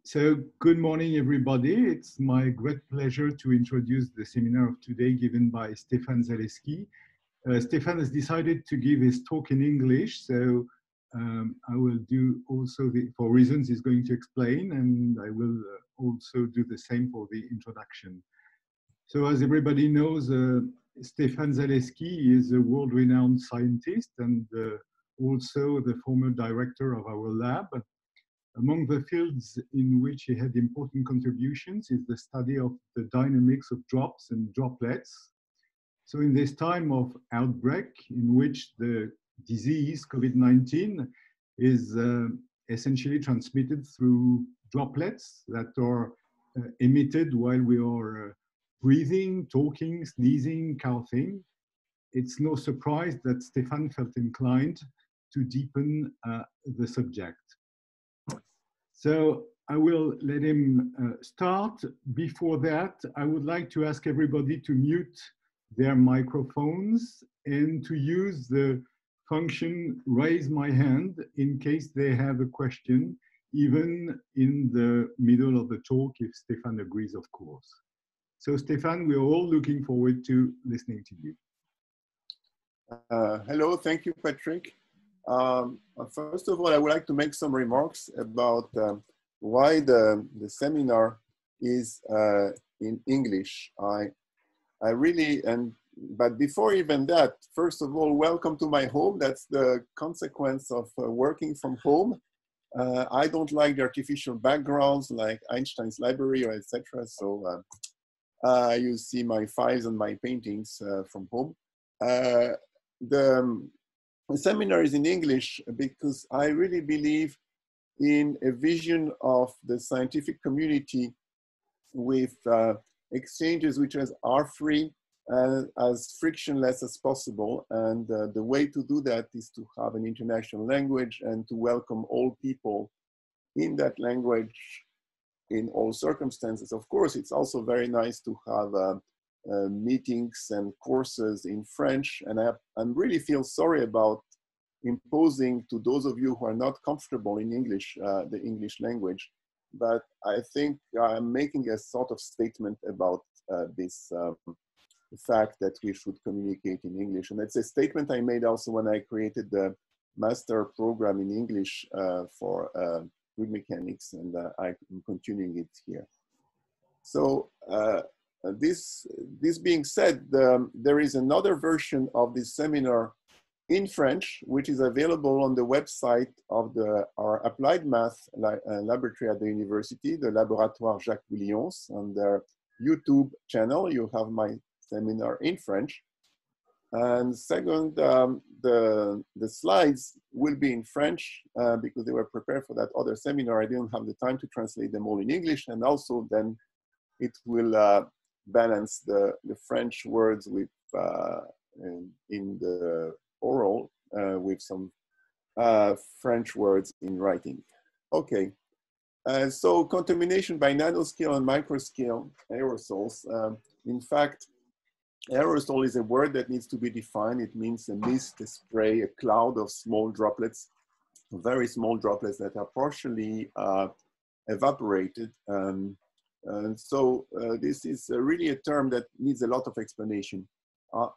So good morning, everybody. It's my great pleasure to introduce the seminar of today given by Stéphane Zaleski. Stéphane has decided to give his talk in English, so I will do also, for reasons he's going to explain, and I will also do the same for the introduction. So as everybody knows, Stéphane Zaleski is a world-renowned scientist and also the former director of our lab. Among the fields in which he had important contributions is the study of the dynamics of drops and droplets. So in this time of outbreak, in which the disease COVID-19 is essentially transmitted through droplets that are emitted while we are breathing, talking, sneezing, coughing, it's no surprise that Stéphane felt inclined to deepen the subject. So I will let him start. Before that, I would like to ask everybody to mute their microphones and to use the function raise my hand in case they have a question, even in the middle of the talk, if Stéphane agrees, of course. So Stéphane, we're all looking forward to listening to you. Hello, thank you, Patrick. First of all, I would like to make some remarks about why the seminar is in English. I really, but before even that, first of all, welcome to my home. That's the consequence of working from home. I don't like the artificial backgrounds like Einstein's library or etc. So you see my files and my paintings from home. The seminar is in English because I really believe in a vision of the scientific community with exchanges which are free and as frictionless as possible. And the way to do that is to have an international language and to welcome all people in that language in all circumstances. Of course, it's also very nice to have meetings and courses in French, and I really feel sorry about imposing to those of you who are not comfortable in English, the English language, but I think I'm making a sort of statement about this fact that we should communicate in English, and it's a statement I made also when I created the master program in English for fluid mechanics, and I'm continuing it here. So this being said, there is another version of this seminar in French, which is available on the website of our applied math laboratory at the university, the Laboratoire Jacques Williams. On their YouTube channel, you have my seminar in French. And second, the slides will be in French because they were prepared for that other seminar. I didn't have the time to translate them all in English, and also then it will balance the French words with in the oral with some French words in writing. Okay, so contamination by nanoscale and microscale aerosols. In fact, aerosol is a word that needs to be defined. It means a mist, a spray, a cloud of small droplets, very small droplets that are partially evaporated. And so this is really a term that needs a lot of explanation.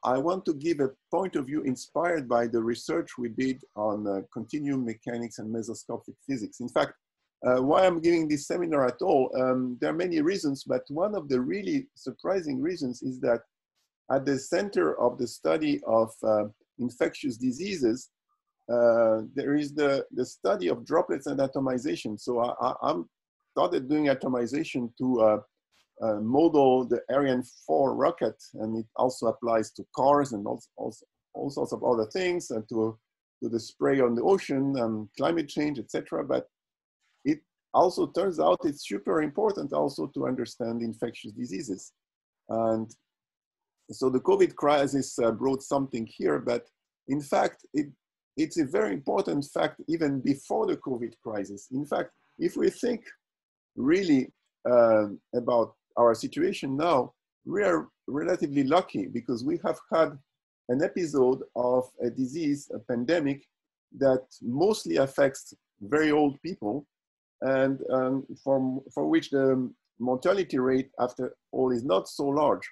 I want to give a point of view inspired by the research we did on continuum mechanics and mesoscopic physics. In fact, why I'm giving this seminar at all, there are many reasons, but one of the really surprising reasons is that at the center of the study of infectious diseases, there is the study of droplets and atomization. So I'm started doing atomization to model the Ariane 4 rocket, and it also applies to cars and all sorts of other things, and to the spray on the ocean and climate change, etc. But it also turns out it's super important also to understand infectious diseases. And so the COVID crisis brought something here, but in fact, it's a very important fact even before the COVID crisis. In fact, if we think really about our situation now, we are relatively lucky because we have had an episode of a disease, a pandemic, that mostly affects very old people, and for which the mortality rate after all is not so large.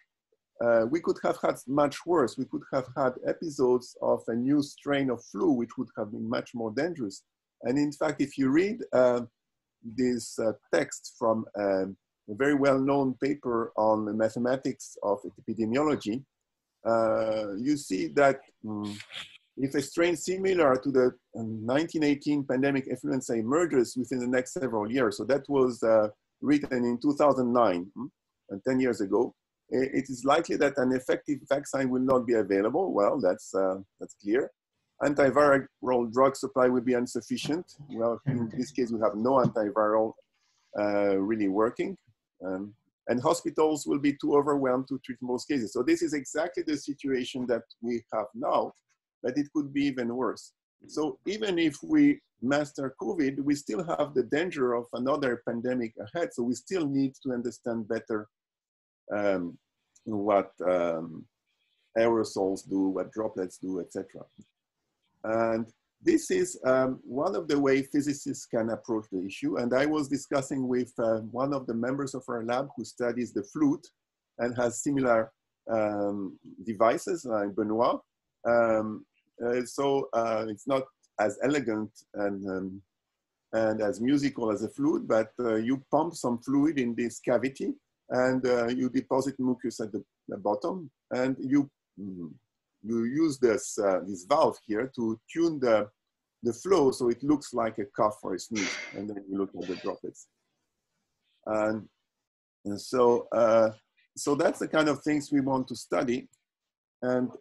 We could have had much worse. We could have had episodes of a new strain of flu, which would have been much more dangerous. And in fact, if you read this text from a very well-known paper on the mathematics of epidemiology, you see that if a strain similar to the 1918 pandemic influenza emerges within the next several years, so that was written in 2009, 10 years ago, it is likely that an effective vaccine will not be available. Well, that's clear. Antiviral drug supply will be insufficient. Well, in this case, we have no antiviral really working. And hospitals will be too overwhelmed to treat most cases. So this is exactly the situation that we have now, but it could be even worse. So even if we master COVID, we still have the danger of another pandemic ahead. So we still need to understand better what aerosols do, what droplets do, etc. And this is one of the ways physicists can approach the issue. And I was discussing with one of the members of our lab who studies the flute and has similar devices, like Benoit. So it's not as elegant and as musical as a flute, but you pump some fluid in this cavity and you deposit mucus at the bottom, and you use this valve here to tune the flow so it looks like a cough or a sneeze, and then you look at the droplets. And so that's the kind of things we want to study. And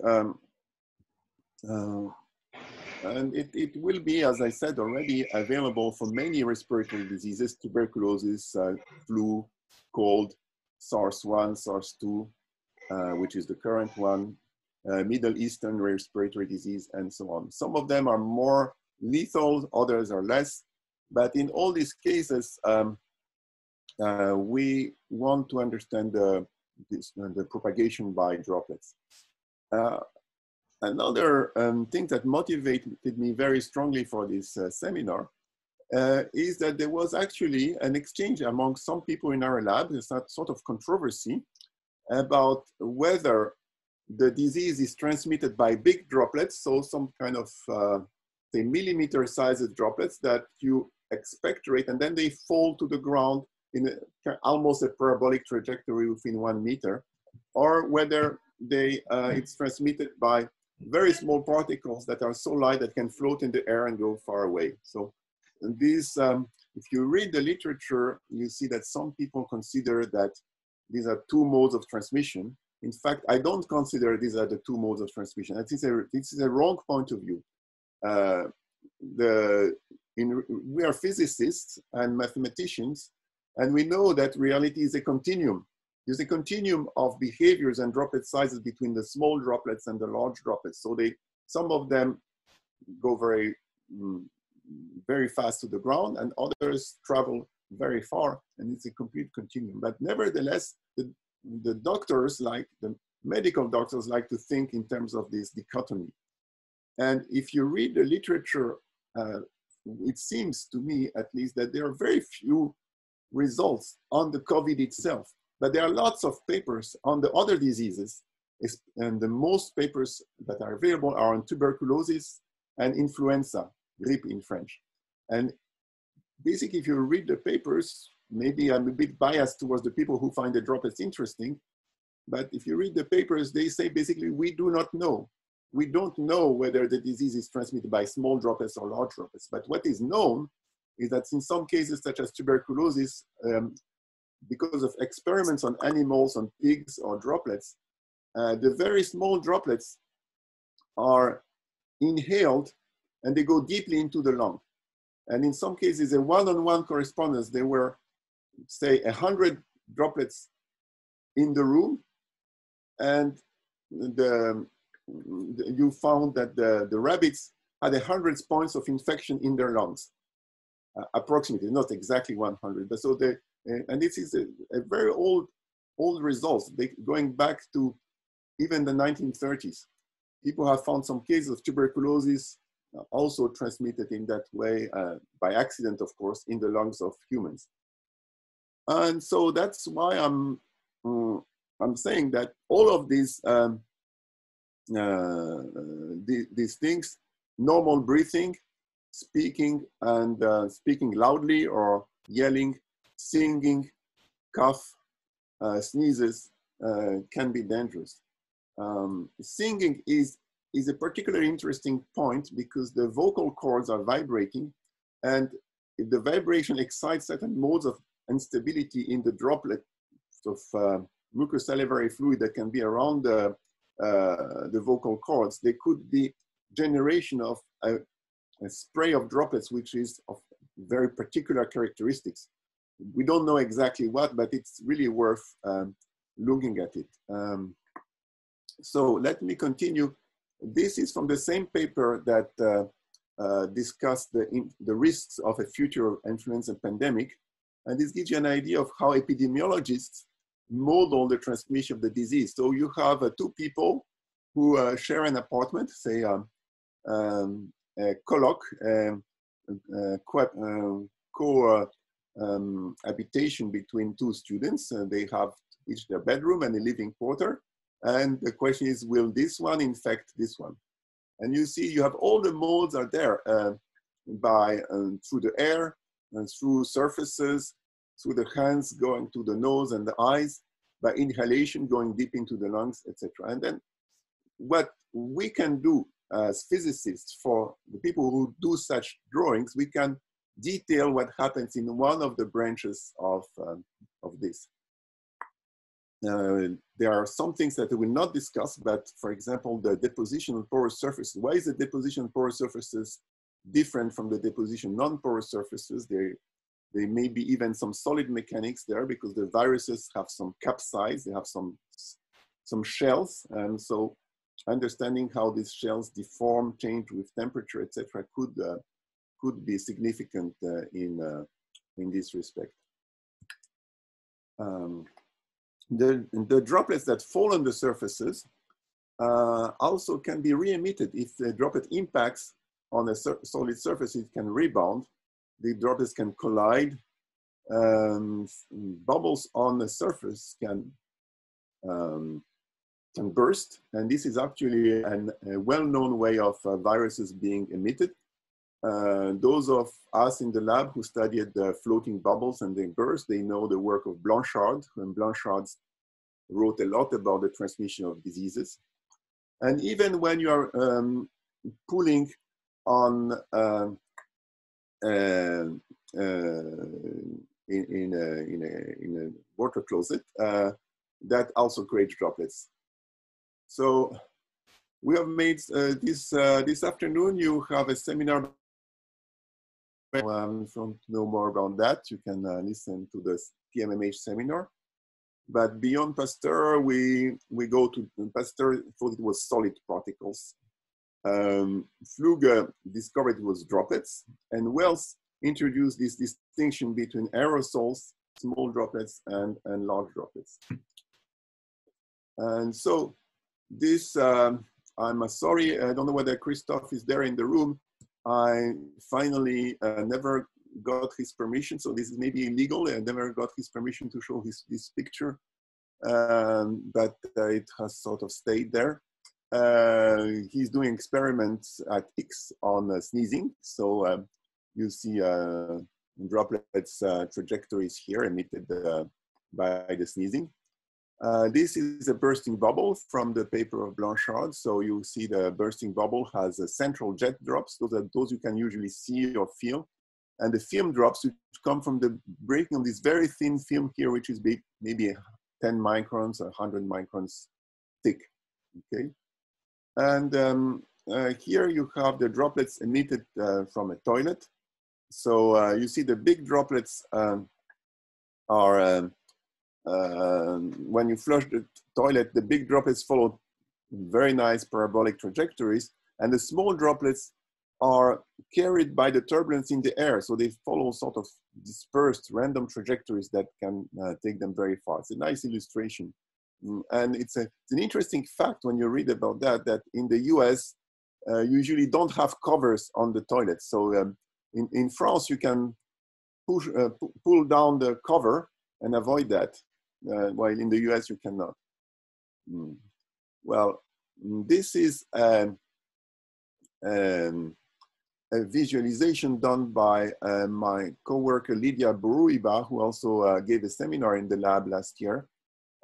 it will be, as I said already, available for many respiratory diseases: tuberculosis, flu, cold, SARS-1, SARS-2, which is the current one, Middle Eastern respiratory disease, and so on. Some of them are more lethal, others are less. But in all these cases, we want to understand the propagation by droplets. Another thing that motivated me very strongly for this seminar is that there was actually an exchange among some people in our lab. There's a sort of controversy about whether the disease is transmitted by big droplets, so some kind of, say, millimeter-sized droplets that you expectorate, and then they fall to the ground in almost a parabolic trajectory within 1 meter, or whether it's transmitted by very small particles that are so light that can float in the air and go far away. So these, if you read the literature, you see that some people consider that these are two modes of transmission. In fact, I don't consider these are the two modes of transmission. This is a wrong point of view. We are physicists and mathematicians, and we know that reality is a continuum. There's a continuum of behaviors and droplet sizes between the small droplets and the large droplets. So some of them go very, very fast to the ground, and others travel very far, and it's a complete continuum. But nevertheless, the doctors, like the medical doctors, like to think in terms of this dichotomy. And if you read the literature, it seems to me, at least, that there are very few results on the COVID itself. But there are lots of papers on the other diseases, and the most papers that are available are on tuberculosis and influenza, grippe in French. And basically, if you read the papers, maybe I'm a bit biased towards the people who find the droplets interesting, but if you read the papers, they say basically, we do not know. We don't know whether the disease is transmitted by small droplets or large droplets. But what is known is that in some cases, such as tuberculosis, because of experiments on animals, on pigs or droplets, the very small droplets are inhaled and they go deeply into the lung. And in some cases, a one-on-one correspondence, there were, say, 100 droplets in the room, and you found that the rabbits had 100 points of infection in their lungs, approximately, not exactly 100. But so and this is a very old results, going back to even the 1930s. People have found some cases of tuberculosis also transmitted in that way, by accident, of course, in the lungs of humans. And so that's why I'm saying that all of these things, normal breathing, speaking and speaking loudly or yelling, singing, cough, sneezes, can be dangerous. Singing is a particularly interesting point because the vocal cords are vibrating, and if the vibration excites certain modes of instability in the droplet of mucosalivary fluid that can be around the vocal cords, there could be generation of a spray of droplets, which is of very particular characteristics. We don't know exactly what, but it's really worth looking at it. So let me continue. This is from the same paper that discussed the risks of a future influenza pandemic. And this gives you an idea of how epidemiologists model the transmission of the disease. So you have two people who share an apartment, say a habitation between two students. They have each their bedroom and a living quarter. And the question is, will this one infect this one? And you see, you have all the modes are there through the air and through surfaces, through the hands going to the nose and the eyes, by inhalation going deep into the lungs, etc. And then what we can do as physicists for the people who do such drawings, we can detail what happens in one of the branches of this. There are some things that I will not discuss, but for example, the deposition of porous surfaces. Why is the deposition of porous surfaces different from the deposition non-porous surfaces? There may be even some solid mechanics there because the viruses have some capsize, they have some shells, and so understanding how these shells deform, change with temperature, etc., could be significant in this respect. The droplets that fall on the surfaces also can be re-emitted. If the droplet impacts on a solid surface, it can rebound. The droplets can collide. Bubbles on the surface can burst. And this is actually a well-known way of viruses being emitted. Those of us in the lab who studied the floating bubbles and they burst, they know the work of Blanchard, and Blanchard wrote a lot about the transmission of diseases. And even when you are pulling on in a water closet, that also creates droplets. So we have made this afternoon, you have a seminar. If you want to know more about that, you can listen to the PMMH seminar. But beyond Pasteur, we go to Pasteur thought it was solid particles. Fluge discovered it was droplets, and Wells introduced this distinction between aerosols, small droplets, and large droplets. And so this, I'm sorry, I don't know whether Christophe is there in the room. I finally never got his permission, so this is maybe illegal. I never got his permission to show this picture, but it has sort of stayed there. He's doing experiments at X on sneezing. So you see droplets trajectories here emitted by the sneezing. This is a bursting bubble from the paper of Blanchard. So you see the bursting bubble has a central jet drops. Those are those you can usually see or feel. And the film drops which come from the breaking of this very thin film here, which is big, maybe 10 microns or 100 microns thick, okay? And here you have the droplets emitted from a toilet. So you see the big droplets are, when you flush the toilet, the big droplets follow very nice parabolic trajectories, and the small droplets are carried by the turbulence in the air. So they follow sort of dispersed random trajectories that can take them very far. It's a nice illustration. And it's an interesting fact when you read about that, that in the US, usually don't have covers on the toilets. So in France, you can pull down the cover and avoid that, while in the US you cannot. Well, this is a visualization done by my coworker Lydia Borouiba, who also gave a seminar in the lab last year.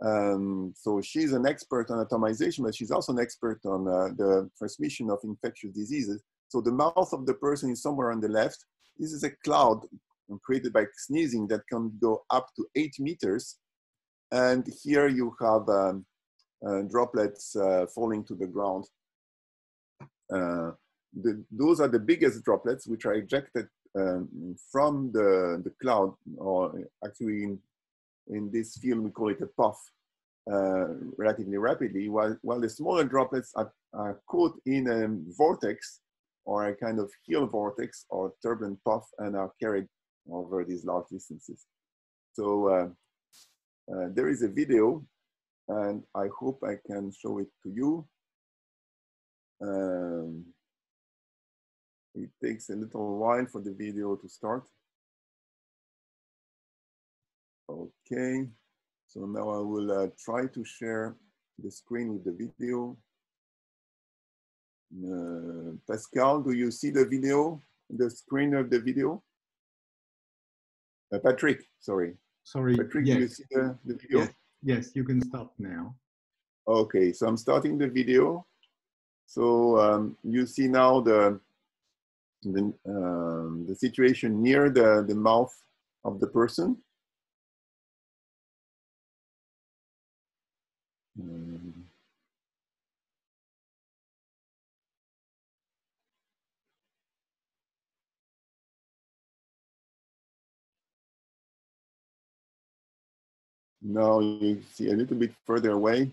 So she's an expert on atomization, but she's also an expert on the transmission of infectious diseases. So the mouth of the person is somewhere on the left. This is a cloud created by sneezing that can go up to 8 meters. And here you have droplets falling to the ground. Those are the biggest droplets, which are ejected from the cloud, or actually in this field we call it a puff, relatively rapidly, while the smaller droplets are caught in a vortex, or a kind of heel vortex or turbulent puff, and are carried over these large distances. So there is a video, and I hope I can show it to you. It takes a little while for the video to start. Okay, so now I will try to share the screen with the video. Pascal, do you see the video, the screen of the video? Patrick, sorry. Sorry, Patrick, yes. do you see the video? Yes. Yes, you can stop now. Okay, so I'm starting the video. So you see now the situation near the mouth of the person. Now you see a little bit further away.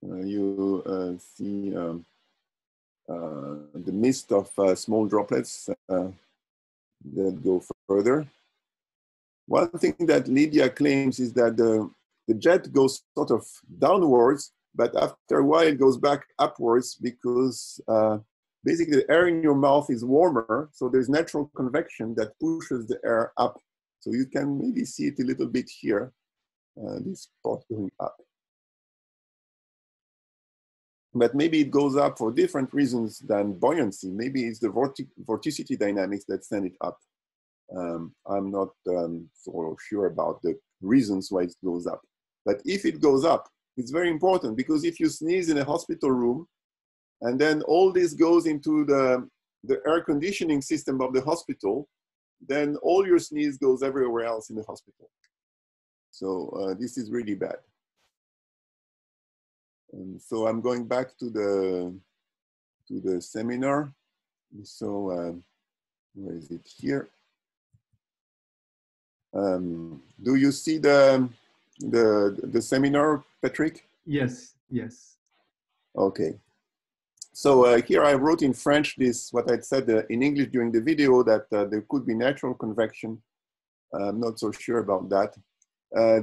You see the mist of small droplets that go further. One thing that Lydia claims is that the jet goes sort of downwards, but after a while it goes back upwards because basically the air in your mouth is warmer, so there's natural convection that pushes the air up. So you can maybe see it a little bit here, this spot going up. But maybe it goes up for different reasons than buoyancy. Maybe it's the vorticity dynamics that send it up. I'm not so sure about the reasons why it goes up. But if it goes up, it's very important, because if you sneeze in a hospital room and then all this goes into the air conditioning system of the hospital, then all your sneeze goes everywhere else in the hospital. So this is really bad. And so I'm going back to the seminar. So where is it here? Do you see the seminar, Patrick? Yes, yes. Okay. So here I wrote in French this, what I'd said in English during the video, that there could be natural convection. I'm not so sure about that.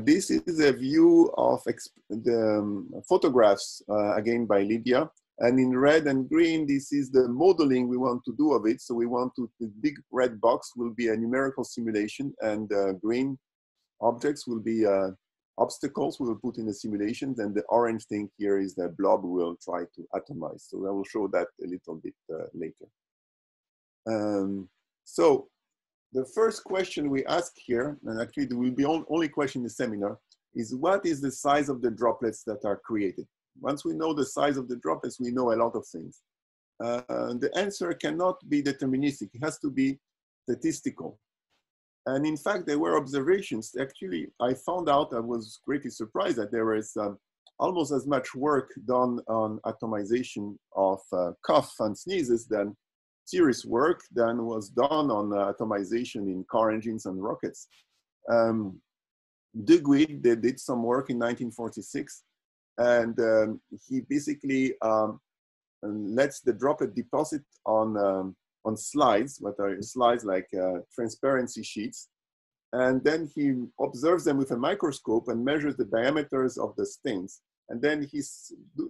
This is a view of the photographs, again by Lydia. And in red and green, this is the modeling we want to do of it. So we want to, the big red box will be a numerical simulation, and green objects will be obstacles we will put in the simulations, and the orange thing here is the blob we will try to atomize. So I will show that a little bit later. So the first question we ask here, and actually there will be only question in the seminar, is what is the size of the droplets that are created? Once we know the size of the droplets, we know a lot of things. The answer cannot be deterministic. It has to be statistical. And in fact, there were observations. Actually, I found out, I was greatly surprised that there was almost as much work done on atomization of cough and sneezes than serious work than was done on atomization in car engines and rockets. De Guid, they did some work in 1946, and he basically lets the droplet deposit on slides, what are slides like transparency sheets. And then he observes them with a microscope and measures the diameters of the stains. And then he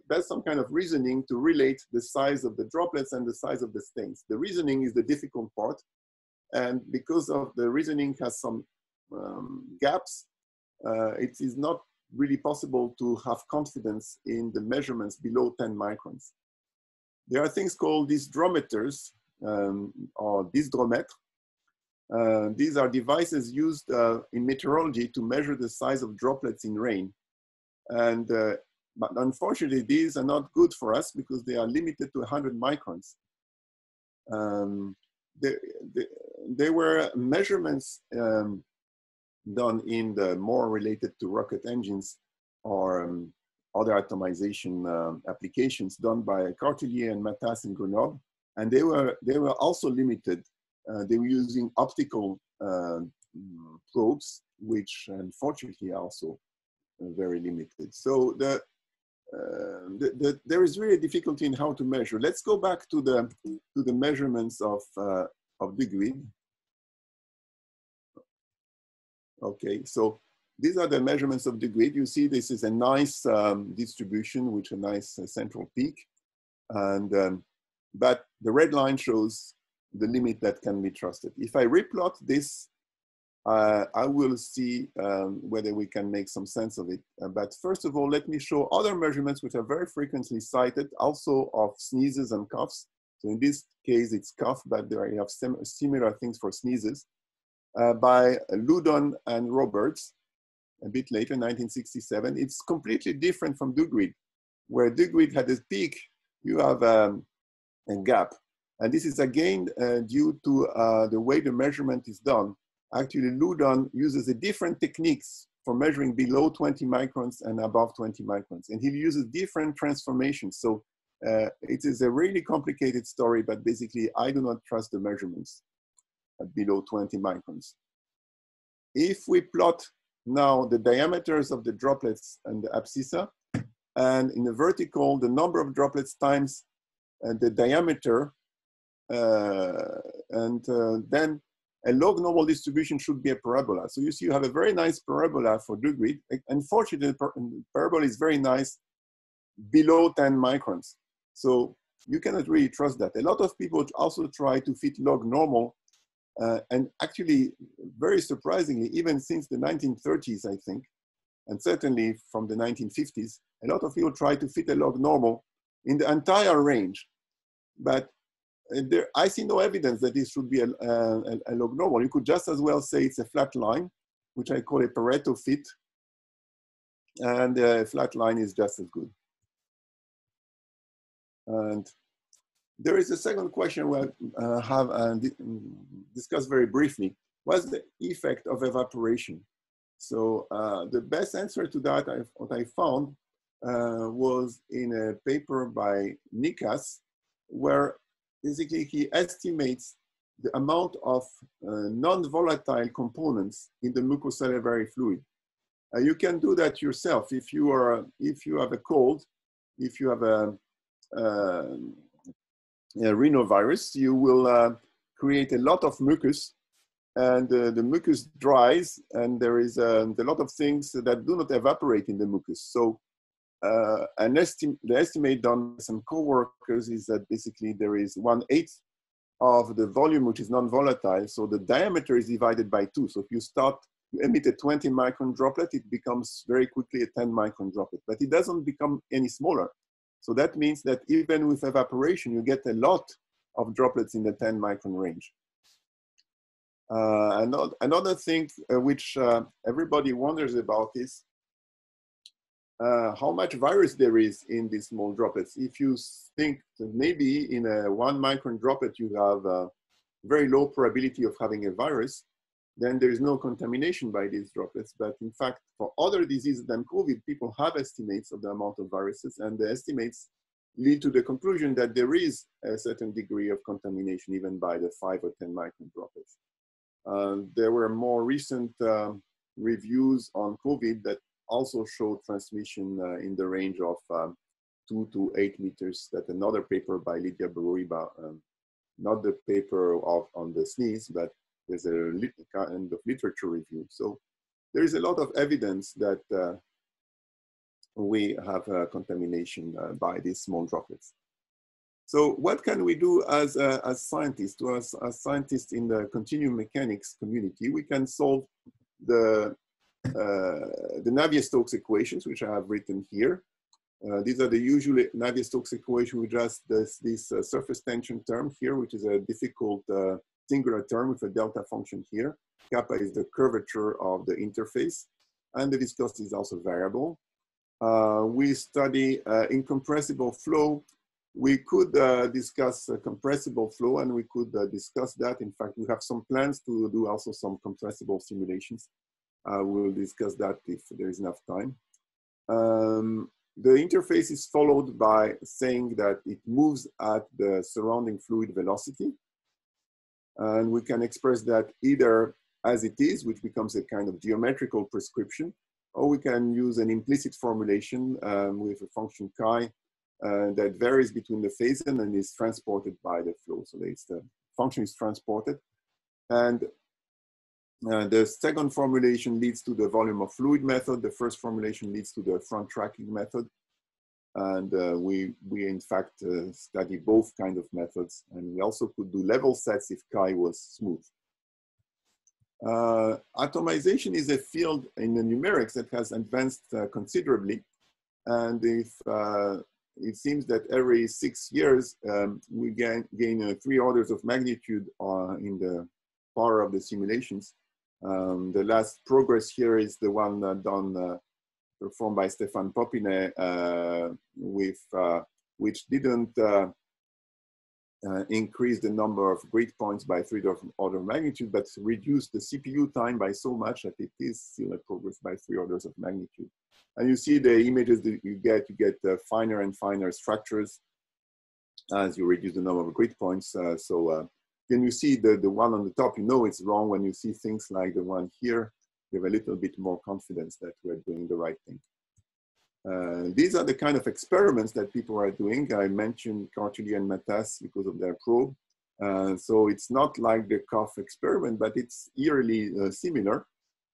does some kind of reasoning to relate the size of the droplets and the size of the stains. The reasoning is the difficult part. And because of the reasoning has some gaps, it is not really possible to have confidence in the measurements below 10 microns. There are things called disdrometers or disdromètres. These are devices used in meteorology to measure the size of droplets in rain. And but unfortunately, these are not good for us because they are limited to 100 microns. There were measurements done in the more related to rocket engines or other atomization applications done by Cartelier and Matas in Grenoble, and they were also limited. They were using optical probes, which unfortunately are also very limited. So there is really a difficulty in how to measure. Let's go back to the measurements of Duguid. Okay, so these are the measurements of Duguid. You see, this is a nice distribution with a nice central peak, and but the red line shows the limit that can be trusted. If I replot this, I will see whether we can make some sense of it. But first of all, let me show other measurements which are very frequently cited, also of sneezes and coughs. So in this case, it's cough, but there you have similar things for sneezes. By Loudon and Roberts, a bit later, 1967. It's completely different from Duguid, where Duguid had a peak, you have a gap. And this is again due to the way the measurement is done. Actually, Loudon uses a different techniques for measuring below 20 microns and above 20 microns. And he uses different transformations. So it is a really complicated story, but basically I do not trust the measurements at below 20 microns. If we plot now the diameters of the droplets and the abscissa, and in the vertical, the number of droplets times the diameter, then a log normal distribution should be a parabola. So you see you have a very nice parabola for Duguid. Unfortunately, the parabola is very nice below 10 microns. So you cannot really trust that. A lot of people also try to fit log normal. And actually, very surprisingly, even since the 1930s, I think, and certainly from the 1950s, a lot of people try to fit a log normal in the entire range. But I see no evidence that this should be a log normal. You could just as well say it's a flat line, which I call a Pareto fit. And a flat line is just as good. And there is a second question we'll have discussed very briefly. What's the effect of evaporation? So the best answer to that, what I found, was in a paper by Nikas, where basically he estimates the amount of non-volatile components in the mucosalivary fluid. You can do that yourself if you have a cold, if you have a rhinovirus, you will create a lot of mucus, and the mucus dries, and there is a lot of things that do not evaporate in the mucus. So the estimate done by some co-workers is that basically there is 1/8 of the volume which is non-volatile, so the diameter is divided by 2. So if you emit a 20 micron droplet, it becomes very quickly a 10 micron droplet, but it doesn't become any smaller. So that means that even with evaporation, you get a lot of droplets in the 10 micron range. Another thing which everybody wonders about is how much virus there is in these small droplets. If you think that maybe in a 1 micron droplet, you have a very low probability of having a virus, then there is no contamination by these droplets. But in fact, for other diseases than COVID, people have estimates of the amount of viruses, and the estimates lead to the conclusion that there is a certain degree of contamination, even by the 5 or 10 micron droplets. There were more recent reviews on COVID that also showed transmission in the range of 2 to 8 meters. That another paper by Lydia Beruriba, not the paper on the sneeze, but there's a kind of literature review. So there is a lot of evidence that we have contamination by these small droplets. So what can we do as scientists, or as scientists in the continuum mechanics community? We can solve the Navier-Stokes equations, which I have written here. These are the usual Navier-Stokes equation with just this surface tension term here, which is a difficult singular term with a delta function here. Kappa is the curvature of the interface, and the viscosity is also variable. We study incompressible flow. We could discuss compressible flow, and we could discuss that. In fact, we have some plans to do also some compressible simulations. We'll discuss that if there is enough time. The interface is followed by saying that it moves at the surrounding fluid velocity. And we can express that either as it is, which becomes a kind of geometrical prescription, or we can use an implicit formulation with a function chi that varies between the phase and is transported by the flow. So the function is transported. And the second formulation leads to the volume of fluid method. The first formulation leads to the front tracking method. And we in fact study both kinds of methods. And we also could do level sets if chi was smooth. Atomization is a field in the numerics that has advanced considerably. And if it seems that every 6 years, we gain 3 orders of magnitude in the power of the simulations. The last progress here is the one performed by Stéphane Popinet, which didn't increase the number of grid points by 3 orders of magnitude, but reduced the CPU time by so much that it is still a progress by 3 orders of magnitude. And you see the images that you get finer and finer structures as you reduce the number of grid points. Then you see the one on the top, you know it's wrong. When you see things like the one here, you have a little bit more confidence that we're doing the right thing. These are the kind of experiments that people are doing. I mentioned Cartulli and Matas because of their probe. So it's not like the Cov experiment, but it's eerily similar.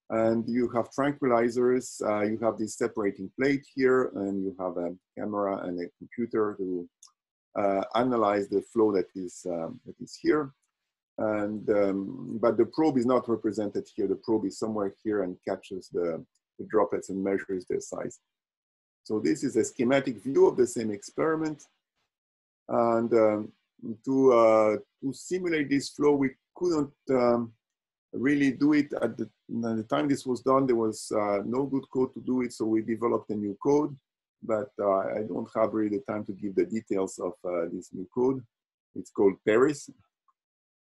And you have tranquilizers, you have this separating plate here, and you have a camera and a computer to analyze the flow that is here. And, but the probe is not represented here. The probe is somewhere here and catches the droplets and measures their size. So this is a schematic view of the same experiment. And to simulate this flow, we couldn't really do it at the time this was done. There was no good code to do it, so we developed a new code. But I don't have really the time to give the details of this new code. It's called Paris,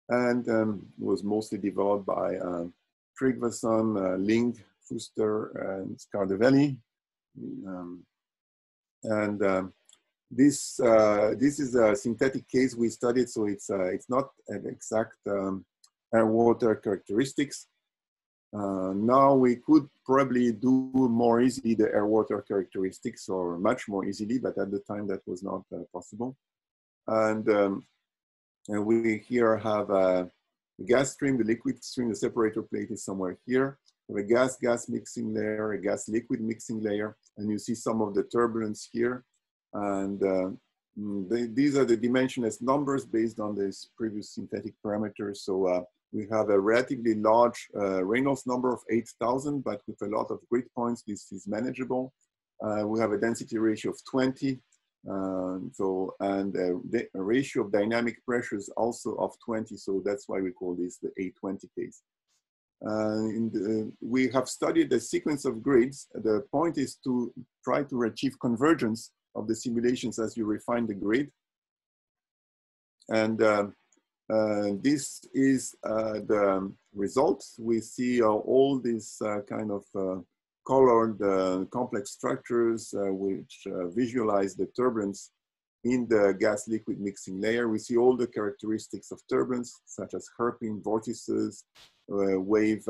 and was mostly developed by Tryggvason, Ling, Fuster, and Scardavelli. This is a synthetic case we studied, so it's not an exact air water characteristics. Now we could probably do more easily the air water characteristics, or much more easily, but at the time that was not possible. And we here have a gas stream, the liquid stream, the separator plate is somewhere here. We have a gas-gas mixing layer, a gas-liquid mixing layer, and you see some of the turbulence here. And these are the dimensionless numbers based on this previous synthetic parameters. So we have a relatively large Reynolds number of 8,000, but with a lot of grid points, this is manageable. We have a density ratio of 20. And a ratio of dynamic pressures also of 20. So that's why we call this the A20 case. We have studied the sequence of grids. The point is to try to achieve convergence of the simulations as you refine the grid. And this is the result. We see all these kind of colored complex structures which visualize the turbulence in the gas-liquid mixing layer. We see all the characteristics of turbulence, such as hairpin vortices, wave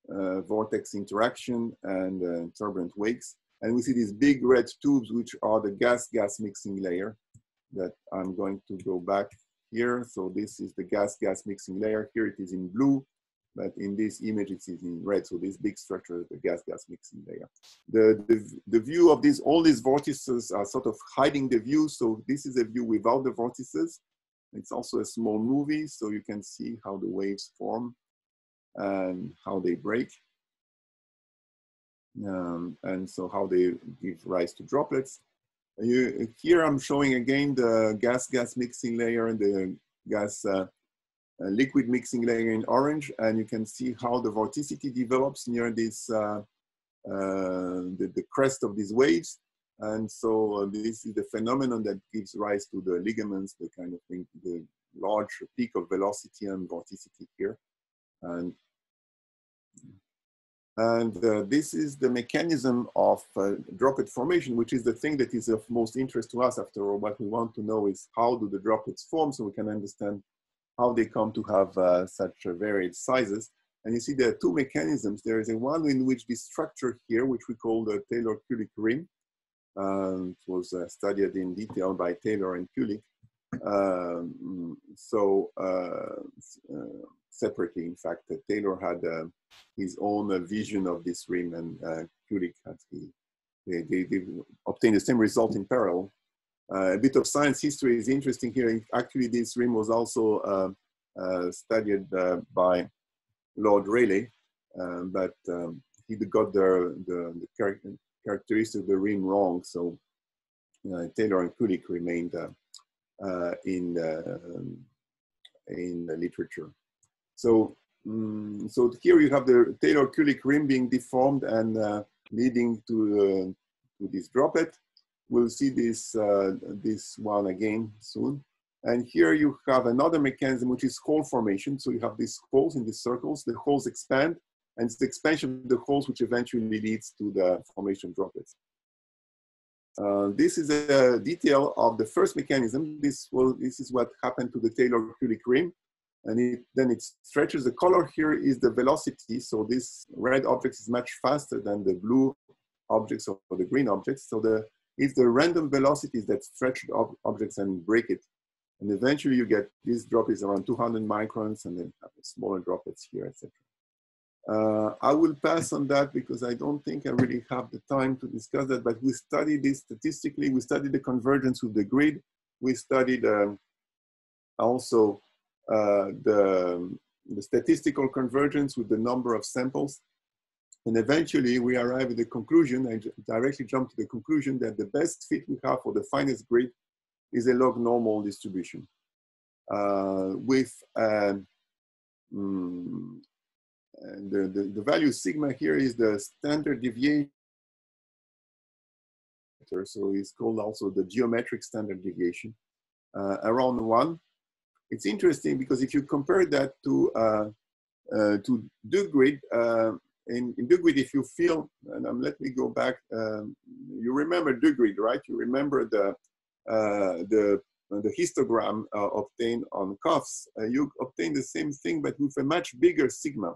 vortex interaction, and turbulent wakes. And we see these big red tubes, which are the gas-gas mixing layer that I'm going to go back here. So this is the gas-gas mixing layer. Here it is in blue. but in this image it is in red. So this big structure is the gas-gas mixing layer. The view of all these vortices are sort of hiding the view. So this is a view without the vortices. It's also a small movie, so you can see how the waves form and how they break. And so how they give rise to droplets. Here I'm showing again the gas-gas mixing layer and the gas liquid mixing layer in orange, and you can see how the vorticity develops near this the crest of these waves. And so this is the phenomenon that gives rise to the ligaments, the kind of thing, the large peak of velocity and vorticity here. And this is the mechanism of droplet formation, which is the thing that is of most interest to us. After all, what we want to know is how do the droplets form, so we can understand how they come to have such varied sizes. And you see there are two mechanisms. There is a one in which this structure here, which we call the Taylor-Kulik rim, it was studied in detail by Taylor and Kulik. Separately, in fact, Taylor had his own vision of this rim, and Kulik had they obtained the same result in parallel. A bit of science history is interesting here. Actually, this rim was also studied by Lord Rayleigh, but he got the characteristics of the rim wrong. So Taylor and Kulik remained in the literature. So, so here you have the Taylor-Kulik rim being deformed and leading to this droplet. We'll see this this one again soon. And here you have another mechanism, which is hole formation. So you have these holes in these circles. The holes expand, and it's the expansion of the holes which eventually leads to the formation of droplets. This is a detail of the first mechanism. This is what happened to the Taylor-Kulik rim. And then it stretches. The color here is the velocity. So this red object is much faster than the blue objects or the green objects. So it's the random velocities that stretch objects and break it. And eventually you get these droplets around 200 microns, and then have smaller droplets here, etc. I will pass on that because I don't think I really have the time to discuss that, but we studied this statistically. We studied the convergence with the grid. We studied also the statistical convergence with the number of samples. And eventually we arrive at the conclusion, I directly jump to the conclusion that the best fit we have for the finest grid is a log normal distribution with the value sigma here is the standard deviation. So it's called also the geometric standard deviation around 1. It's interesting because if you compare that to DuGrid, in DuGrid, if you feel, and let me go back, you remember DuGrid, right? You remember the histogram obtained on cuffs. You obtain the same thing, but with a much bigger sigma.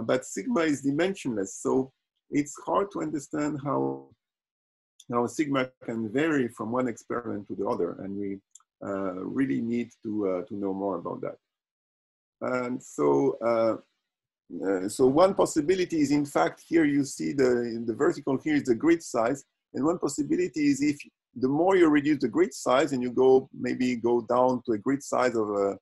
But sigma is dimensionless, so it's hard to understand how sigma can vary from one experiment to the other, and we really need to know more about that. And so, so one possibility is, in fact, here you see the vertical here is the grid size, and one possibility is if the more you reduce the grid size and you maybe go down to a grid size of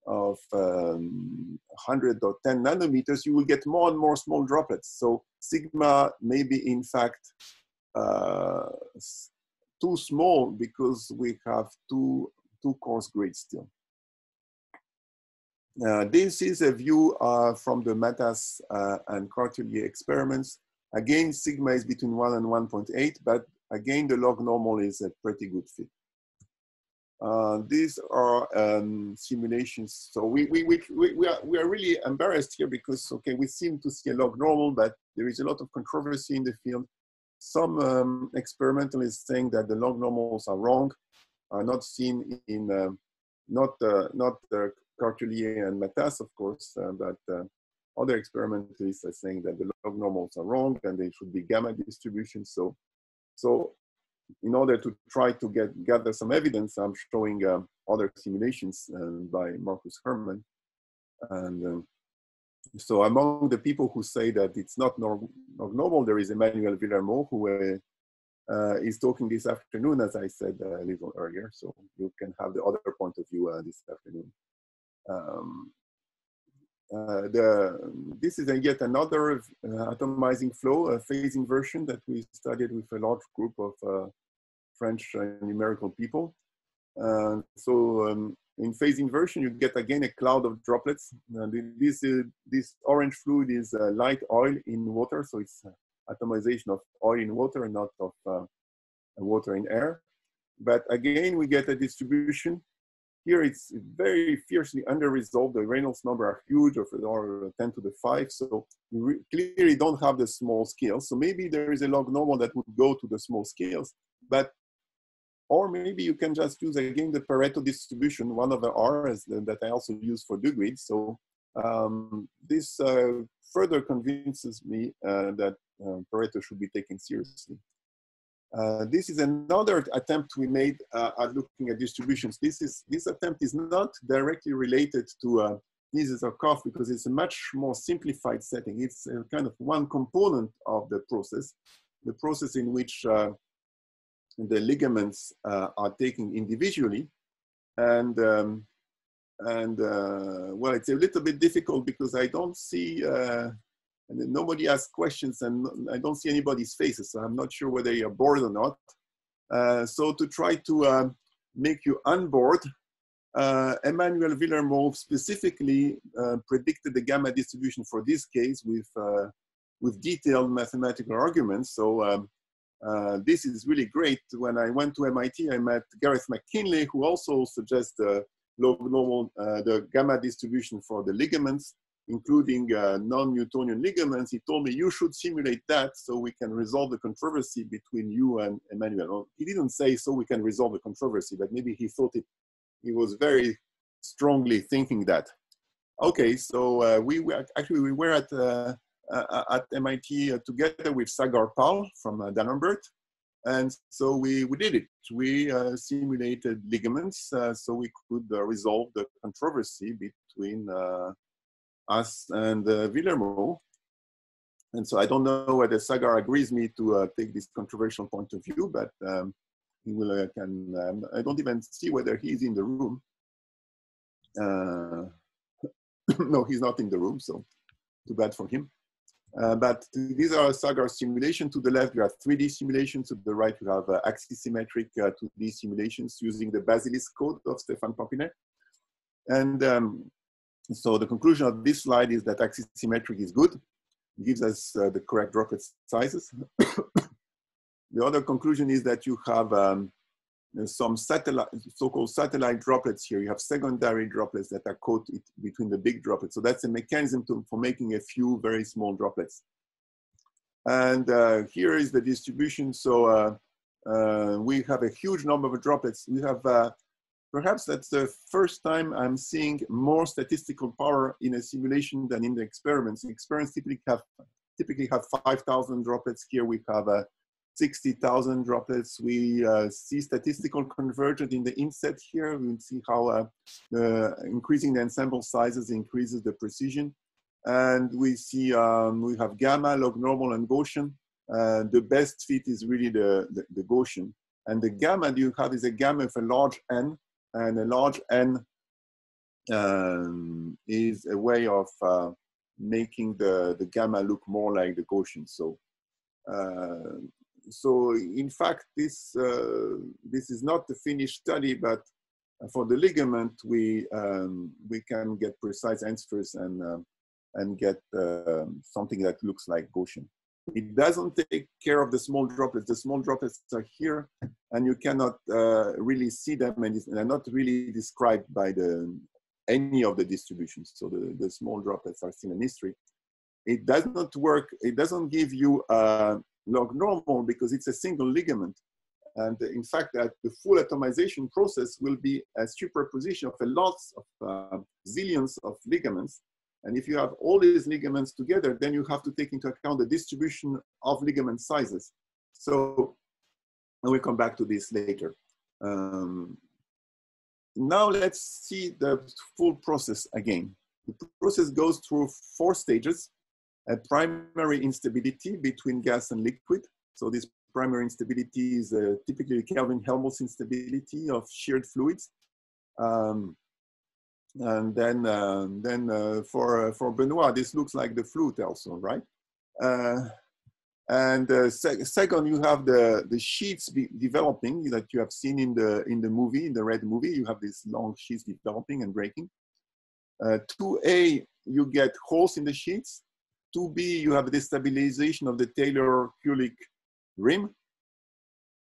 100 or 10 nanometers, you will get more and more small droplets. So sigma may be, in fact, too small because we have two coarse grids still. This is a view from the Matas and Cartelier experiments. Again, sigma is between 1 and 1.8, but again, the log normal is a pretty good fit. These are simulations. So we are really embarrassed here because, okay, we seem to see a log normal, but there is a lot of controversy in the field. Some experimentalists saying that the log normals are wrong, are not seen in, not Cartelier and Matas, of course, but other experimentalists are saying that the log normals are wrong and they should be gamma distributions. So in order to try to gather some evidence, I'm showing other simulations by Marcus Herrmann. And So among the people who say that it's not normal, there is Emmanuel Villermo, who is talking this afternoon, as I said a little earlier. So you can have the other point of view this afternoon. This is yet another atomizing flow, phasing version that we studied with a large group of French numerical people. In phasing version, you get again a cloud of droplets. This orange fluid is light oil in water, so it's atomization of oil in water and not of water in air. But again, we get a distribution. Here it's very fiercely under-resolved. The Reynolds number are huge, or 10 to the 5, so we clearly don't have the small scales. So maybe there is a log normal that would go to the small scales, or maybe you can just use again the Pareto distribution, one of the R's that I also use for Dugrid. So this further convinces me that Pareto should be taken seriously. This is another attempt we made at looking at distributions. This attempt is not directly related to sneezes or cough because it's a much more simplified setting. It's kind of one component of the process in which the ligaments are taken individually, and well, it's a little bit difficult because I don't see, and nobody asks questions, and I don't see anybody's faces, so I'm not sure whether you're bored or not. So to try to make you unbored, Emmanuel Villermo specifically predicted the gamma distribution for this case with detailed mathematical arguments. So this is really great. When I went to MIT, I met Gareth McKinley, who also suggests the log normal, the gamma distribution for the ligaments, including non-Newtonian ligaments. He told me, you should simulate that so we can resolve the controversy between you and Emmanuel. Well, he didn't say so we can resolve the controversy, but maybe he thought it. He was very strongly thinking that. Okay, so we were at MIT together with Sagar Pal from D'Alembert. And so we did it. We simulated ligaments so we could resolve the controversy between us and Villermo. And so I don't know whether Sagar agrees me to take this controversial point of view, but he will, I don't even see whether he's in the room. No, he's not in the room, so too bad for him. But these are Sagar simulations. To the left, you have 3D simulations. To the right, you have axisymmetric 2D simulations using the Basilisk code of Stéphane Papinet. And so the conclusion of this slide is that axisymmetric is good. It gives us the correct droplet sizes. The other conclusion is that you have some so-called satellite droplets here. You have secondary droplets that are caught between the big droplets. So that's a mechanism for making a few very small droplets. And here is the distribution. So we have a huge number of droplets. We have, perhaps that's the first time I'm seeing more statistical power in a simulation than in the experiments. Experiments typically have 5,000 droplets. Here we have 60,000 droplets. We see statistical convergence in the inset here. We see how increasing the ensemble sizes increases the precision. And we see we have gamma, log normal, and Gaussian. The best fit is really the Gaussian. And the gamma you have is a gamma of a large n, and a large n is a way of making the gamma look more like the Gaussian. So in fact, this is not the finished study, but for the ligament, we can get precise answers and get something that looks like Gaussian. It doesn't take care of the small droplets. The small droplets are here, and you cannot really see them, and they're not really described by any of the distributions. So the small droplets are still in history. It does not work. It doesn't give you log normal because it's a single ligament. And in fact, that the full atomization process will be a superposition of a lot of zillions of ligaments. And if you have all these ligaments together, then you have to take into account the distribution of ligament sizes. So I will come back to this later. Now let's see the full process again. The process goes through 4 stages. A primary instability between gas and liquid. So this primary instability is typically Kelvin-Helmholtz instability of sheared fluids. And then for Benoit, this looks like the flute also, right? Second, you have the sheets developing that you have seen in the movie, in the red movie. You have these long sheets developing and breaking. 2A, you get holes in the sheets. 2B, you have destabilization of the Taylor-Kulik rim.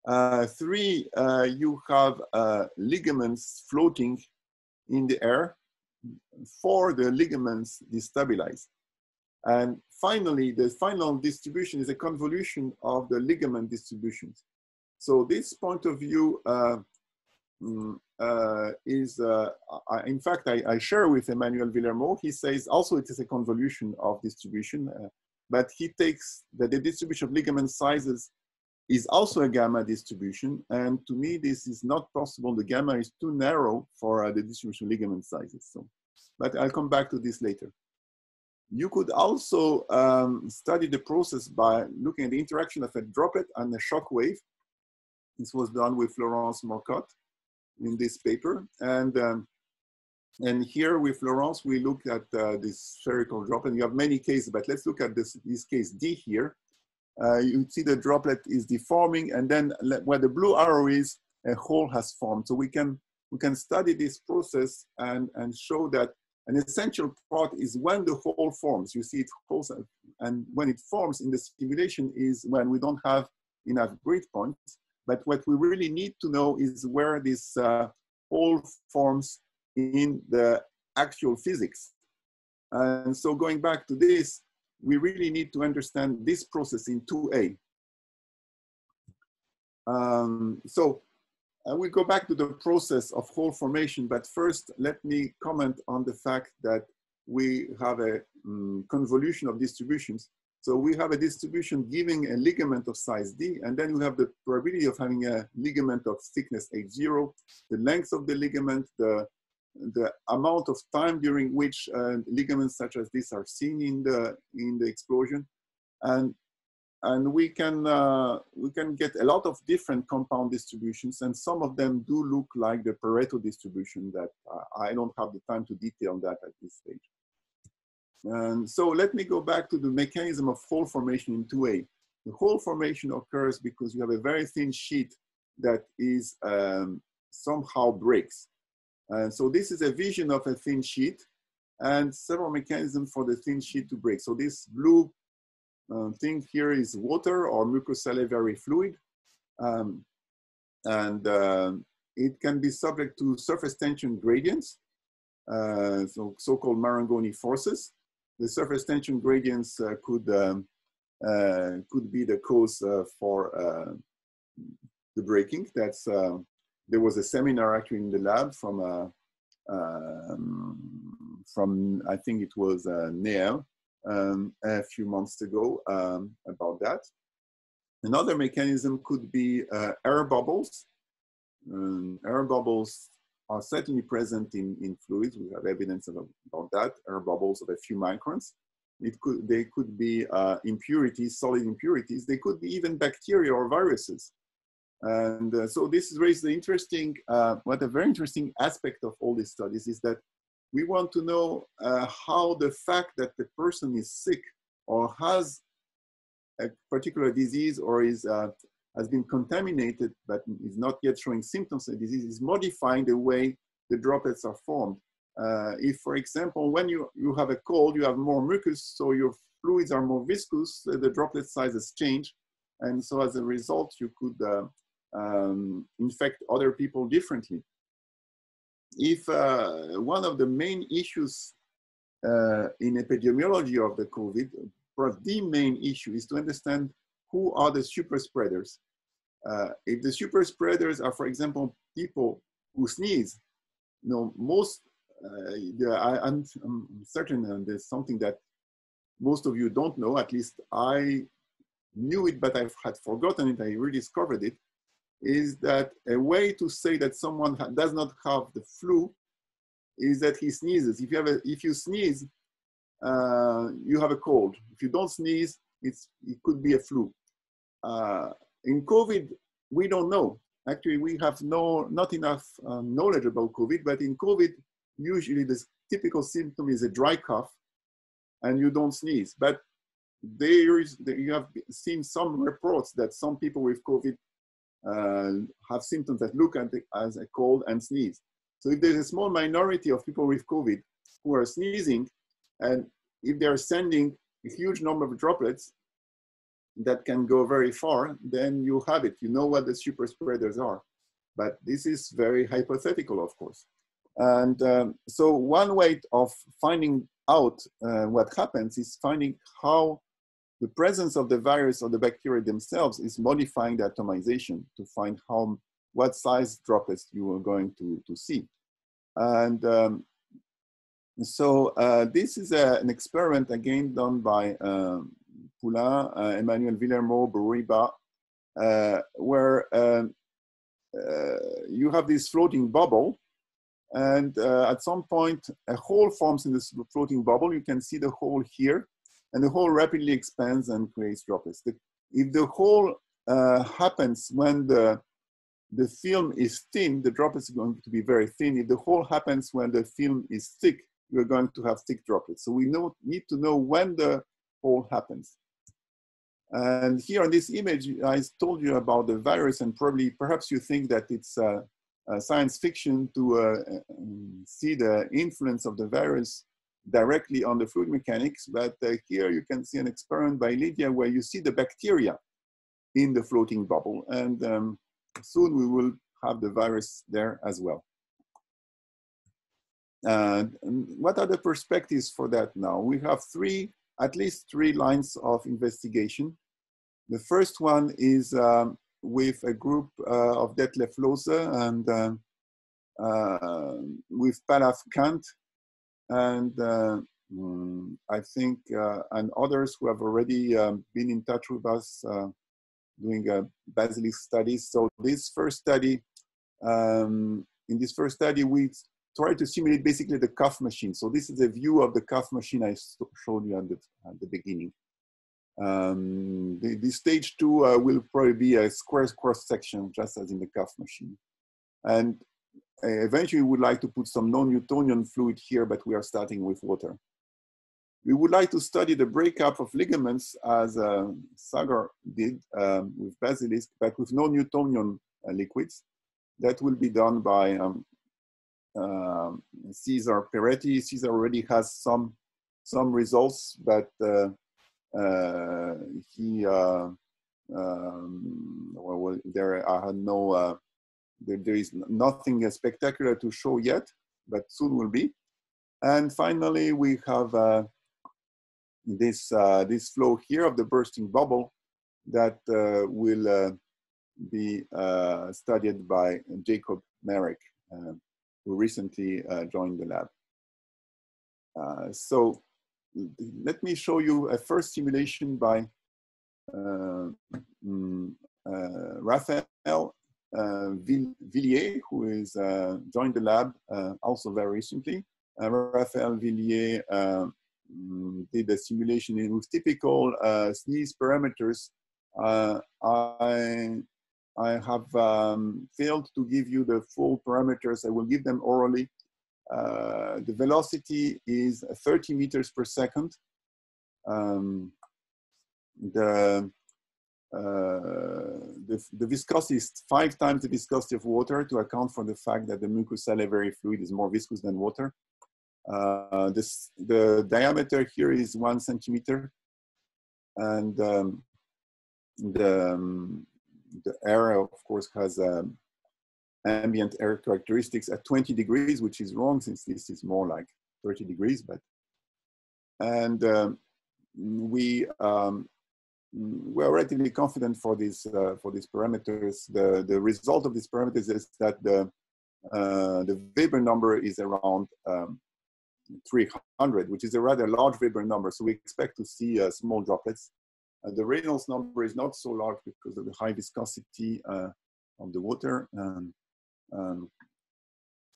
3, you have ligaments floating in the air. 4, the ligaments destabilize. And finally, the final distribution is a convolution of the ligament distributions. So this point of view in fact, I share with Emmanuel Villermo. He says also it is a convolution of distribution, but he takes that the distribution of ligament sizes is also a gamma distribution. And to me, this is not possible. The gamma is too narrow for the distribution of ligament sizes. So, but I'll come back to this later. You could also study the process by looking at the interaction of a droplet and a shock wave. This was done with Florence Morcotte in this paper. And here with Florence, we look at this spherical droplet. You have many cases, but let's look at this case D here. You see the droplet is deforming, and then where the blue arrow is, a hole has formed. So we can study this process and show that an essential part is when the hole forms. You see it holds, and when it forms in the simulation is when we don't have enough grid points. But what we really need to know is where this hole forms in the actual physics. And so going back to this, we really need to understand this process in 2A. So I will go back to the process of hole formation, but first let me comment on the fact that we have a convolution of distributions. So we have a distribution giving a ligament of size D, and then we have the probability of having a ligament of thickness H0, the length of the ligament, the amount of time during which ligaments such as this are seen in the explosion, and we can get a lot of different compound distributions, and some of them do look like the Pareto distribution that I don't have the time to detail that at this stage. And so let me go back to the mechanism of hole formation in 2A. The hole formation occurs because you have a very thin sheet that is somehow breaks. So this is a vision of a thin sheet and several mechanisms for the thin sheet to break. So this blue thing here is water or mucosalivary fluid. It can be subject to surface tension gradients, so-called Marangoni forces. The surface tension gradients could be the cause for the breaking. That's there was a seminar actually in the lab from I think it was Neel a few months ago about that. Another mechanism could be air bubbles. Air bubbles are certainly present in fluids. We have evidence about that, air bubbles of a few microns. They could be impurities, solid impurities. They could be even bacteria or viruses. And so this raises the interesting, what a very interesting aspect of all these studies is that we want to know how the fact that the person is sick or has a particular disease or has been contaminated but is not yet showing symptoms of disease is modifying the way the droplets are formed. If, for example, when you have a cold, you have more mucus, so your fluids are more viscous, the droplet sizes change. And so as a result, you could infect other people differently. If one of the main issues in epidemiology of the COVID, perhaps the main issue is to understand who are the super spreaders. If the super spreaders are, for example, people who sneeze, you know, most, I'm certain there's something that most of you don't know, at least I knew it, but I had forgotten it, I rediscovered it, is that a way to say that someone does not have the flu is that he sneezes. If you sneeze, you have a cold. If you don't sneeze, it could be a flu. In COVID, we don't know. Actually, we have not enough knowledge about COVID, but in COVID, usually the typical symptom is a dry cough and you don't sneeze. But you have seen some reports that some people with COVID have symptoms that look at it as a cold and sneeze. So if there's a small minority of people with COVID who are sneezing, and if they're sending a huge number of droplets that can go very far, then you have it. You know what the super spreaders are. But this is very hypothetical, of course. And so one way of finding out what happens is finding how the presence of the virus or the bacteria themselves is modifying the atomization to find what size droplets you are going to see. And this is an experiment again done by Poulain, Emmanuel Villermo, Boriba, where you have this floating bubble, and at some point a hole forms in this floating bubble. You can see the hole here, and the hole rapidly expands and creates droplets. If the hole happens when the film is thin, the droplets are going to be very thin. If the hole happens when the film is thick, you're going to have thick droplets. So we need to know when the hole happens. And here on this image, I told you about the virus, and perhaps you think that it's science fiction to see the influence of the virus directly on the fluid mechanics. But here you can see an experiment by Lydia where you see the bacteria in the floating bubble. And soon we will have the virus there as well. What are the perspectives for that now? We have at least three lines of investigation. The first one is with a group of Detlef Lohse and with Palaf Kant, and I think, and others who have already been in touch with us doing basilisk studies. So this first study, in this first study, we try to simulate basically the cuff machine. So this is a view of the cuff machine I showed you at the beginning. The stage 2 will probably be a square cross section, just as in the cuff machine. And eventually we would like to put some non-Newtonian fluid here, but we are starting with water. We would like to study the breakup of ligaments as Sagar did with basilisk, but with non-Newtonian liquids. That will be done by Cesar Peretti. Cesar already has some results, but there is nothing spectacular to show yet, but soon will be. And finally, we have this flow here of the bursting bubble that will be studied by Jacob Marek, who recently joined the lab. So let me show you a first simulation by Raphael Villiers, who is joined the lab also very recently. Raphael Villiers did a simulation with typical sneeze parameters. I have failed to give you the full parameters. I will give them orally. The velocity is 30 meters per second. The viscosity is 5 times the viscosity of water to account for the fact that the mucosalivary fluid is more viscous than water. The diameter here is 1 centimeter, and the air, of course, has ambient air characteristics at 20 degrees, which is wrong since this is more like 30 degrees. But we're relatively confident for these parameters. The result of these parameters is that the Weber number is around 300, which is a rather large Weber number. So we expect to see small droplets. The Reynolds number is not so large because of the high viscosity of the water.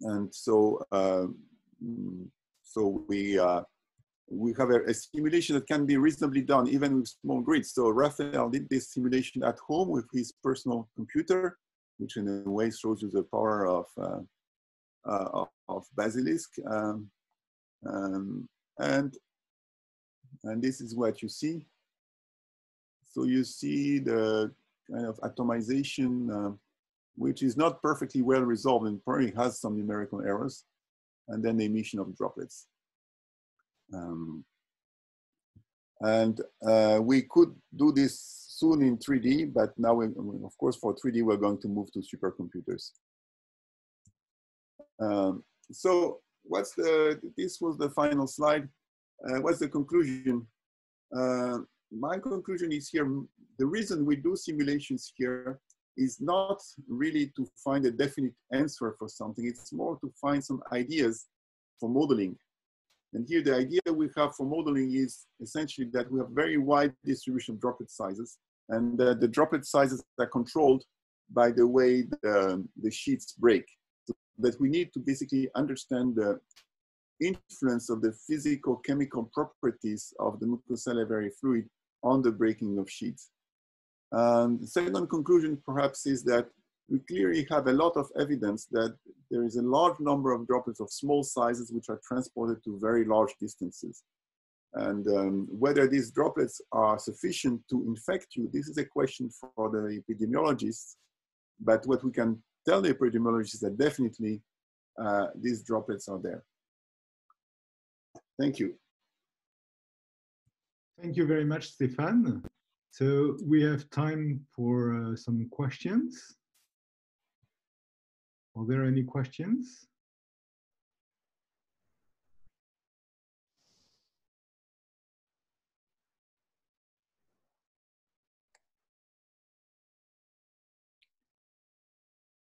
And so so we have a simulation that can be reasonably done even with small grids. So Raphael did this simulation at home with his personal computer, which in a way shows you the power of Basilisk. And this is what you see. So you see the kind of atomization, which is not perfectly well resolved and probably has some numerical errors, and then the emission of droplets. We could do this soon in 3D, but now, of course, for 3D, we're going to move to supercomputers. So this was the final slide. What's the conclusion? My conclusion is here, the reason we do simulations here is not really to find a definite answer for something, it's more to find some ideas for modeling. And here the idea we have for modeling is essentially that we have very wide distribution of droplet sizes, and the droplet sizes are controlled by the way the sheets break. So that we need to basically understand the influence of the physical chemical properties of the mucosalivary fluid on the breaking of sheets. And the second conclusion perhaps is that we clearly have a lot of evidence that there is a large number of droplets of small sizes which are transported to very large distances. And whether these droplets are sufficient to infect you, this is a question for the epidemiologists. But what we can tell the epidemiologists is that definitely these droplets are there. Thank you. Thank you very much, Stéphane. So we have time for some questions. Are there any questions?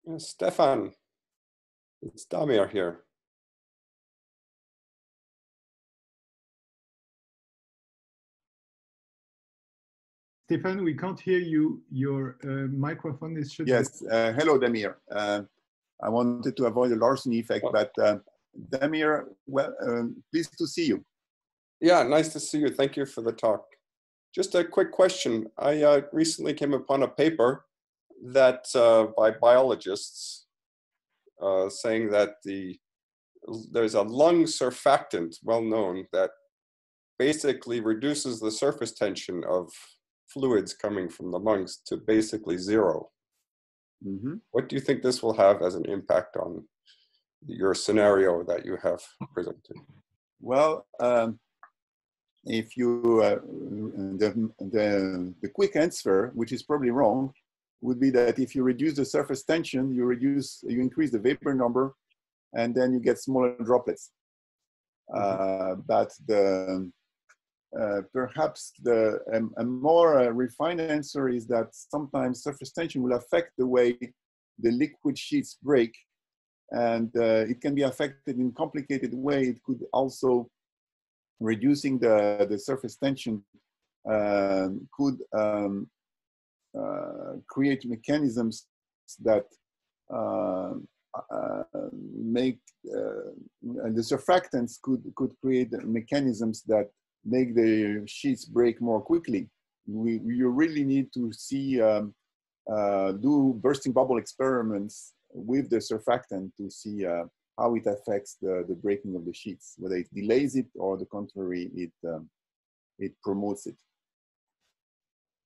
Stéphane, it's Damir here. Stéphane, we can't hear you. Your microphone is shut. Yes, hello, Damir. I wanted to avoid the larceny effect, but Damir, well, pleased to see you. Yeah, nice to see you. Thank you for the talk. Just a quick question. I recently came upon a paper that by biologists saying that there's a lung surfactant, well known, that basically reduces the surface tension of fluids coming from the lungs to basically zero. Mm-hmm. What do you think this will have as an impact on your scenario that you have presented? Well, if you the quick answer, which is probably wrong, would be that if you reduce the surface tension, you increase the vapor number, and then you get smaller droplets. But perhaps a more refined answer is that sometimes surface tension will affect the way the liquid sheets break, and it can be affected in a complicated way. It could also, reducing the surface tension could create mechanisms that make, and the surfactants could create mechanisms that make the sheets break more quickly. You really need to see, do bursting bubble experiments with the surfactant to see how it affects the breaking of the sheets, whether it delays it or the contrary, it promotes it.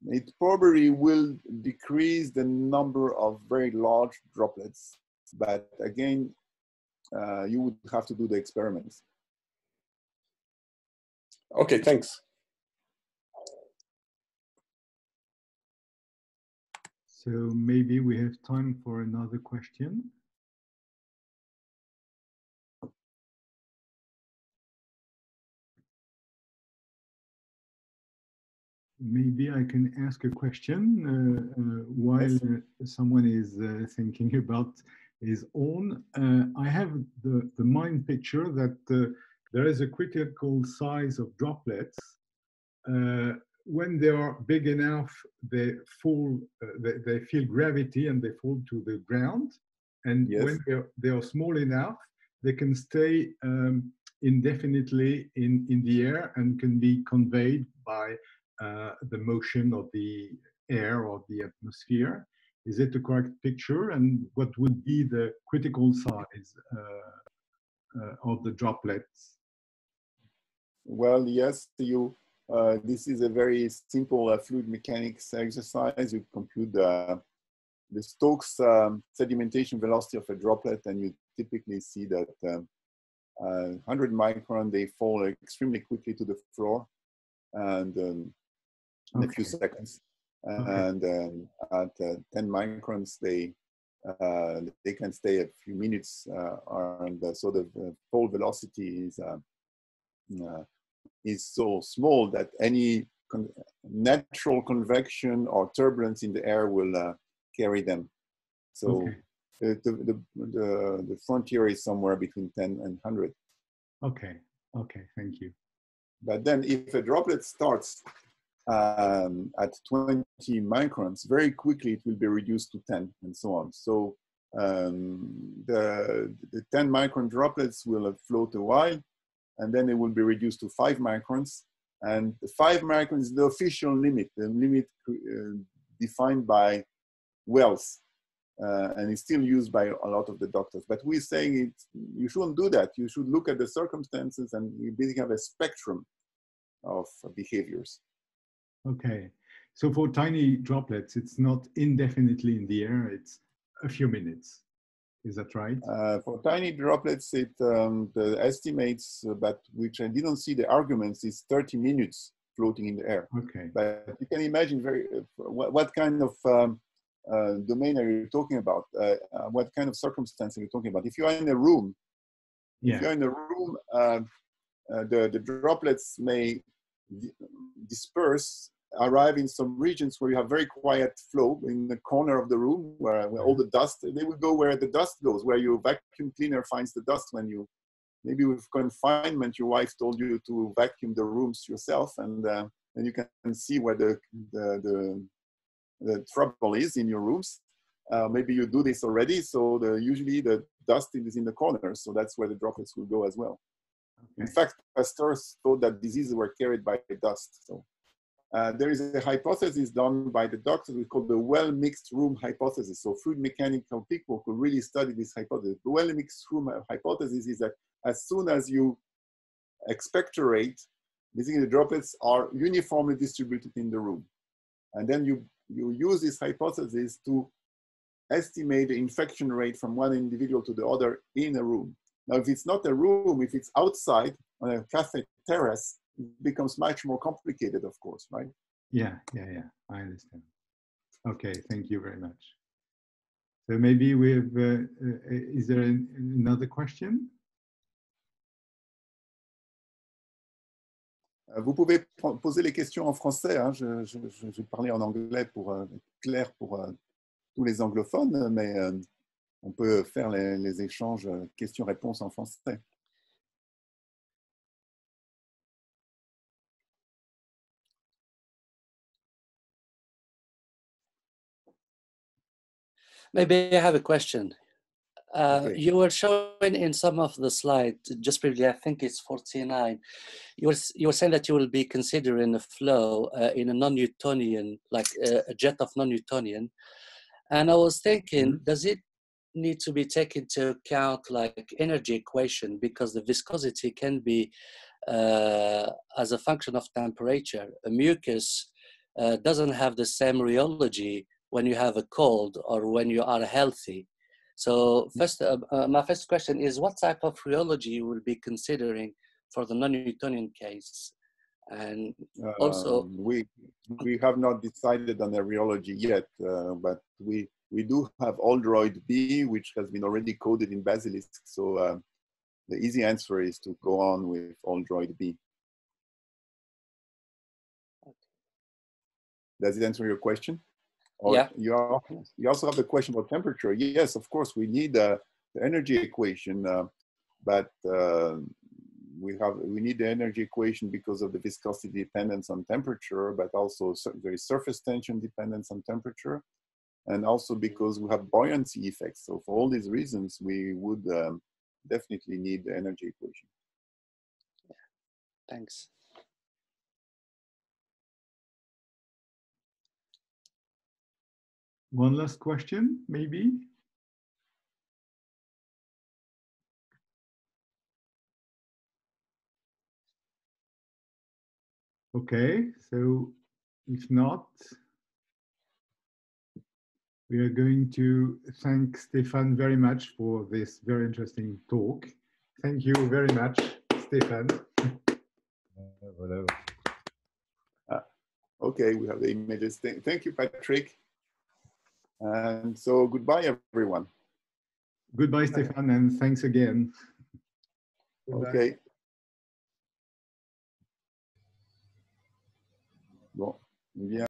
It probably will decrease the number of very large droplets, but again, you would have to do the experiments. Okay, thanks. So maybe we have time for another question. Maybe I can ask a question while someone is thinking about his own. I have the mind picture that there is a critical size of droplets. When they are big enough, they fall. They feel gravity and they fall to the ground. And yes. when they are small enough, they can stay indefinitely in the air and can be conveyed by the motion of the air or the atmosphere. Is it a correct picture? And what would be the critical size of the droplets? Well, yes, this is a very simple fluid mechanics exercise. You compute the Stokes sedimentation velocity of a droplet, and you typically see that 100 micron, they fall extremely quickly to the floor, and in a few seconds. And at 10 microns, they can stay a few minutes, and so the fall velocity is so small that any natural convection or turbulence in the air will carry them. So the frontier is somewhere between 10 and 100. Okay, thank you. But then if a droplet starts at 20 microns, very quickly it will be reduced to 10 and so on. So the 10 micron droplets will float a while, and then it will be reduced to 5 microns. And the 5 microns is the official limit, the limit defined by Wells, and it's still used by a lot of the doctors. But we're saying you shouldn't do that. You should look at the circumstances, and you basically have a spectrum of behaviors. Okay, so for tiny droplets, it's not indefinitely in the air, it's a few minutes. Is that right? For tiny droplets, the estimates, but which I didn't see the arguments, is 30 minutes floating in the air. Okay. But you can imagine what kind of domain are you talking about? What kind of circumstance are you talking about? If you are in a room, the droplets may disperse, arrive in some regions where you have very quiet flow in the corner of the room where all the dust, they will go where the dust goes, where your vacuum cleaner finds the dust when you, maybe with confinement, your wife told you to vacuum the rooms yourself, and then you can see where the trouble is in your rooms. Maybe you do this already, so usually the dust is in the corners, so that's where the droplets will go as well. Okay. In fact, Pasteur thought that diseases were carried by dust. So there is a hypothesis done by the doctors, we call the well-mixed room hypothesis. So fluid mechanical people could really study this hypothesis. The well-mixed room hypothesis is that as soon as you expectorate, basically the droplets are uniformly distributed in the room. And then you use this hypothesis to estimate the infection rate from one individual to the other in a room. Now, if it's not a room, if it's outside on a cafe terrace, it becomes much more complicated, of course, right? Yeah, I understand. Okay, thank you very much. So maybe is there another question? Vous pouvez poser les questions en français, hein. Je vais parler en anglais pour être clair pour tous les anglophones, mais on peut faire les échanges questions-réponses en français. Maybe I have a question. Okay. You were showing in some of the slides, just briefly, I think it's 49, you were saying that you will be considering a flow in a non-Newtonian, like a jet of non-Newtonian. And I was thinking, does it need to be taken into account like energy equation, because the viscosity can be as a function of temperature. A mucus doesn't have the same rheology when you have a cold or when you are healthy. So first, my first question is, what type of rheology you will be considering for the non-Newtonian case? And also, we have not decided on the rheology yet, but we do have Oldroyd B, which has been already coded in Basilisk. So the easy answer is to go on with Oldroyd B. Does it answer your question? Or yeah. You also have the question about temperature. Yes, of course, we need the energy equation, but we need the energy equation because of the viscosity dependence on temperature, but also very surface tension dependence on temperature, and also because we have buoyancy effects. So for all these reasons, we would definitely need the energy equation. Thanks. One last question, maybe? Okay, so if not, we are going to thank Stéphane very much for this very interesting talk. Thank you very much, Stéphane. Okay, we have the images. Thank you, Patrick. And so goodbye, everyone. Goodbye, Stéphane, and thanks again. Okay. Bon, bien.